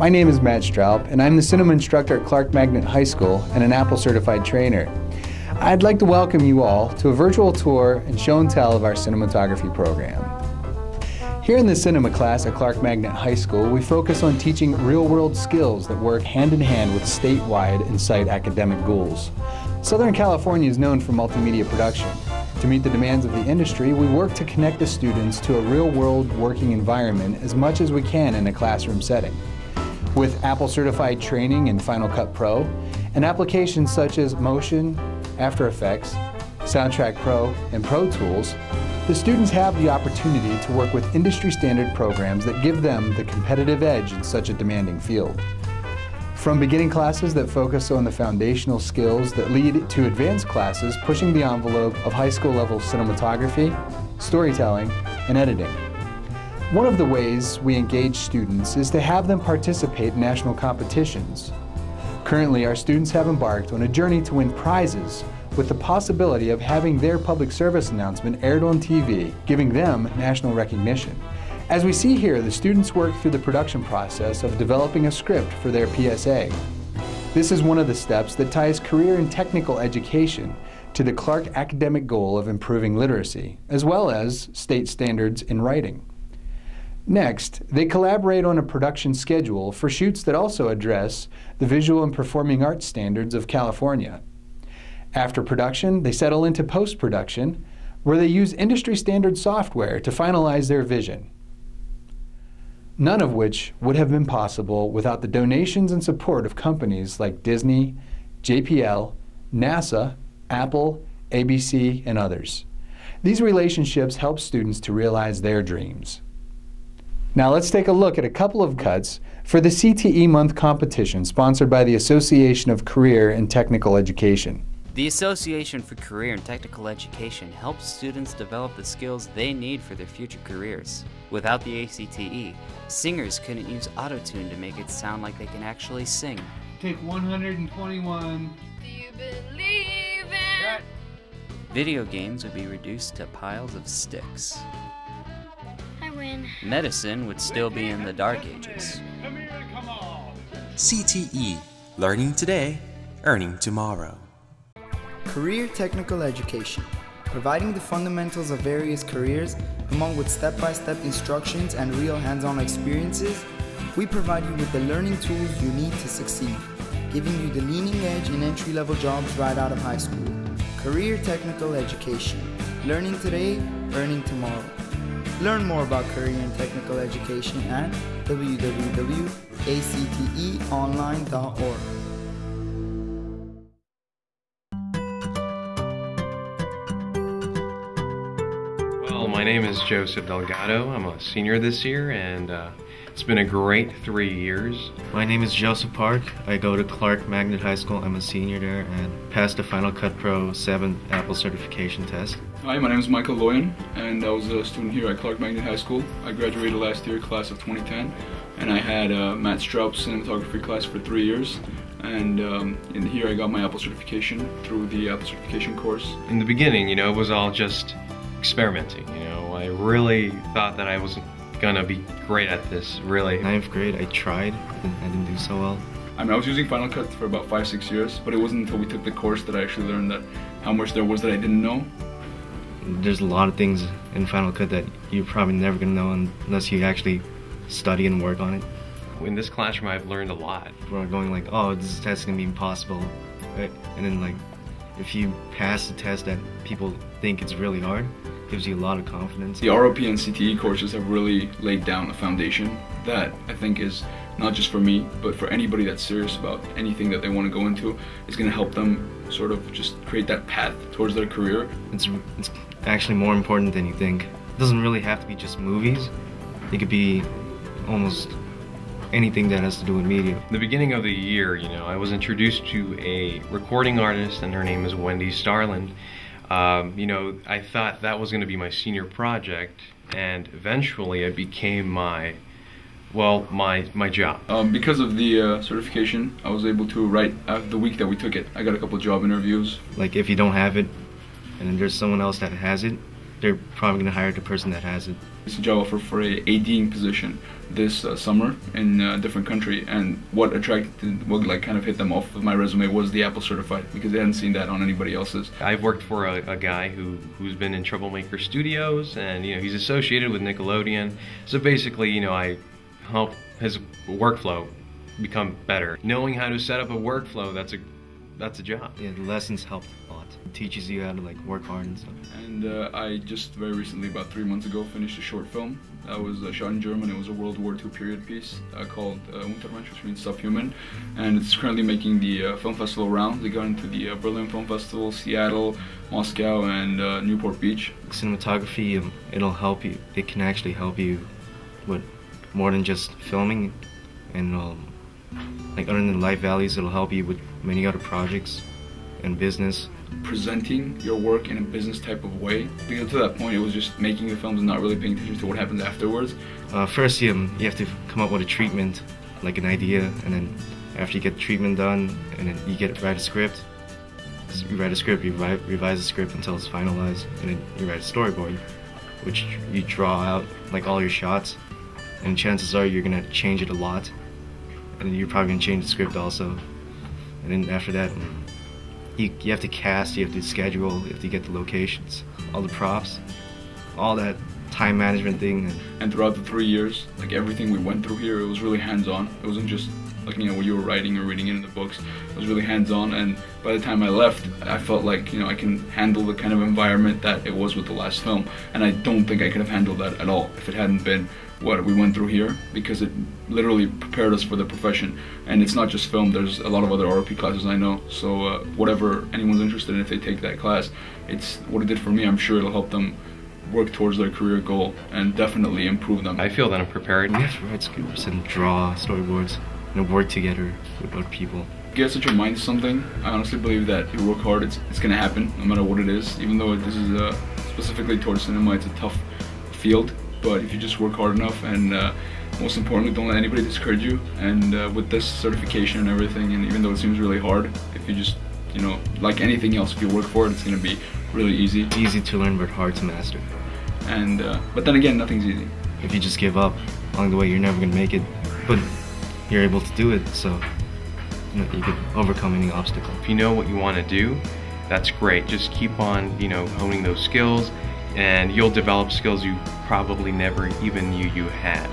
My name is Matt Straub, and I'm the cinema instructor at Clark Magnet High School and an Apple certified trainer. I'd like to welcome you all to a virtual tour and show and tell of our cinematography program. Here in the cinema class at Clark Magnet High School, we focus on teaching real-world skills that work hand-in-hand with statewide and site academic goals. Southern California is known for multimedia production. To meet the demands of the industry, we work to connect the students to a real-world working environment as much as we can in a classroom setting. With Apple certified training in Final Cut Pro and applications such as Motion, After Effects, Soundtrack Pro, and Pro Tools, the students have the opportunity to work with industry-standard programs that give them the competitive edge in such a demanding field. From beginning classes that focus on the foundational skills that lead to advanced classes pushing the envelope of high school level cinematography, storytelling, and editing. One of the ways we engage students is to have them participate in national competitions. Currently, our students have embarked on a journey to win prizes with the possibility of having their public service announcement aired on TV, giving them national recognition. As we see here, the students work through the production process of developing a script for their PSA. This is one of the steps that ties career and technical education to the Clark academic goal of improving literacy, as well as state standards in writing. Next, they collaborate on a production schedule for shoots that also address the visual and performing arts standards of California. After production, they settle into post-production, where they use industry-standard software to finalize their vision. None of which would have been possible without the donations and support of companies like Disney, JPL, NASA, Apple, ABC, and others. These relationships help students to realize their dreams. Now let's take a look at a couple of cuts for the CTE Month competition sponsored by the Association of Career and Technical Education. The Association for Career and Technical Education helps students develop the skills they need for their future careers. Without the ACTE, singers couldn't use auto-tune to make it sound like they can actually sing. Take 121. Do you believe in? Video games would be reduced to piles of sticks. I win. Medicine would still be in the dark ages. Come here, come on. CTE, learning today, earning tomorrow. Career Technical Education, providing the fundamentals of various careers, along with step-by-step instructions and real hands-on experiences. We provide you with the learning tools you need to succeed, giving you the leading edge in entry-level jobs right out of high school. Career Technical Education, learning today, earning tomorrow. Learn more about career and technical education at www.acteonline.org. My name is Joseph Delgado. I'm a senior this year, and it's been a great 3 years. My name is Joseph Park. I go to Clark Magnet High School. I'm a senior there and passed the Final Cut Pro 7 Apple certification test. Hi, my name is Michael Loyan, and I was a student here at Clark Magnet High School. I graduated last year, class of 2010, and I had Matt Straub's cinematography class for 3 years. And in here I got my Apple certification through the Apple certification course. In the beginning, it was all just experimenting, I really thought that I wasn't gonna be great at this, really. Ninth grade, I tried, I didn't do so well. I was using Final Cut for about 5-6 years, but it wasn't until we took the course that I actually learned that how much there was that I didn't know. There's a lot of things in Final Cut that you're probably never gonna know unless you actually study and work on it. In this classroom, I've learned a lot. We're going like, oh, this test is gonna be impossible, right? And then like, if you pass the test that people think it's really hard, gives you a lot of confidence. The ROP and CTE courses have really laid down a foundation that I think is not just for me, but for anybody that's serious about anything that they want to go into, is going to help them sort of just create that path towards their career. It's actually more important than you think. It doesn't really have to be just movies. It could be almost anything that has to do with media. The beginning of the year, I was introduced to a recording artist, and her name is Wendy Starland. I thought that was going to be my senior project, and eventually it became my job. Because of the certification, I was able to write the week that we took it. I got a couple job interviews. Like if you don't have it, and then there's someone else that has it, they're probably going to hire the person that has it. It's a job offer for a ADing position this summer in a different country, and what kind of hit them off with my resume was the Apple certified, because they hadn't seen that on anybody else's. I've worked for a guy who's been in Troublemaker Studios, and he's associated with Nickelodeon. So basically, I help his workflow become better. Knowing how to set up a workflow, that's a job. Yeah, the lessons helped a lot. It teaches you how to work hard and stuff. And I just very recently, about 3 months ago, finished a short film that was shot in German. It was a World War II period piece called Untermensch, which means subhuman, and it's currently making the film festival rounds. They got into the Berlin Film Festival, Seattle, Moscow, and Newport Beach. Cinematography, it'll help you. It can actually help you with more than just filming, and other than life values, it'll help you with many other projects and business. Presenting your work in a business type of way. Because to that point, it was just making the films and not really paying attention to what happens afterwards. First, you have to come up with a treatment, like an idea, and then after you get the treatment done, and then you write a script. You write a script, you revise the script until it's finalized, and then you write a storyboard, which you draw out all your shots, and chances are you're gonna change it a lot, and then you're probably gonna change the script also, and then after that, you have to cast, you have to schedule, you have to get the locations, all the props, all that time management thing. And throughout the 3 years, everything we went through here, it was really hands-on. It wasn't just looking at what you were writing or reading it in the books. It was really hands-on, and by the time I left, I felt like I can handle the kind of environment that it was with the last film, and I don't think I could have handled that at all if it hadn't been what we went through here, because it literally prepared us for the profession. And it's not just film, there's a lot of other ROP classes I know, so whatever anyone's interested in, if they take that class, it's what it did for me. I'm sure it'll help them work towards their career goal and definitely improve them. I feel that I'm prepared. We have to write scripts and draw storyboards and work together with other people. If you get set your mind to something, I honestly believe that if you work hard, it's gonna happen, no matter what it is. Even though this is specifically towards cinema, it's a tough field. But if you just work hard enough, and most importantly, don't let anybody discourage you. And with this certification and everything, and even though it seems really hard, if you just, like anything else, if you work for it, it's going to be really easy. It's easy to learn, but hard to master. And but then again, nothing's easy. If you just give up along the way, you're never going to make it. But you're able to do it, so you can overcome any obstacle. If you know what you want to do, that's great. Just keep on, honing those skills, and you'll develop skills you probably never even knew you had.